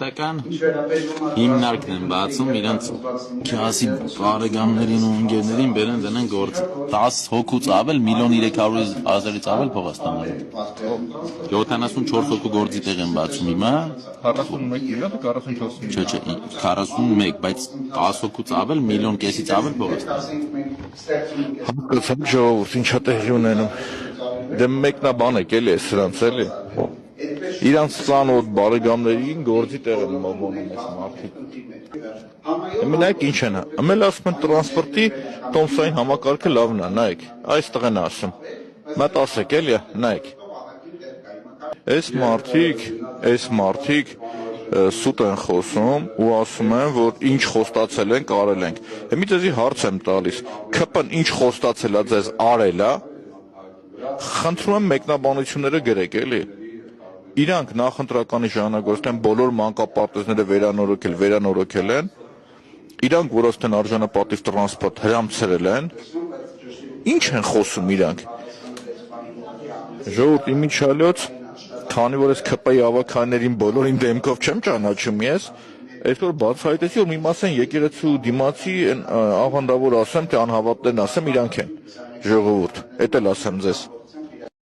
Պետական հիմնարկն են բացում իրենց քյասի բարեկամներին ու ընկերներին բերեն դնեն գործ 10 հոգուց ավել 1.300.000-ից ավել փող է ստանալու 74 հոգու գործի տեղ են բացում հիմա 41 միլիոն 44 միլիոն չէ 41 բայց 10 հոգուց ավել 1.5 միլիոնից ավել փող է ստանում հասկացա ժողովուրդ ինչա տեղի ունենում դե մեկնաբան եք էլի սրանց էլի իրանց ծանոթ բարեկամներին գործի տեղ են մոռանում այս մարդիկ Մենակ ինչ են ամել ասում են տրանսպորտի տոմսային համակարգը լավն է նայեք այստեղ են ասում մատ ասեք էլի նայեք այս մարդիկ սուտ են խոսում ու ասում են որ ինչ խոստացել են կարել ենք մի ձեզի հարց եմ տալիս ԿՊ-ն ինչ խոստացել է ձեզ արել է խնդրում եմ մեկնաբանությունները գրեք էլի իրանք նախընտրականի ժամանակաշրջան բոլոր մանկապարտեզները վերանորոգել են իրանք որ ասեն արժանապատիվ տրանսպորտ հրամցրել են ինչ են խոսում իրանք ժողովուրդ իմիջիալոց քանի որ ես ԿՊ-ի ավականներին բոլորին դեմքով չեմ ճանաչում ես այսօր բացահայտեցի որ մի մասն եկեղեցու դիմացի աղանդավոր ասեմ թե անհավատներն ասեմ իրանք են ժողովուրդ էդ էլ ասեմ ձեզ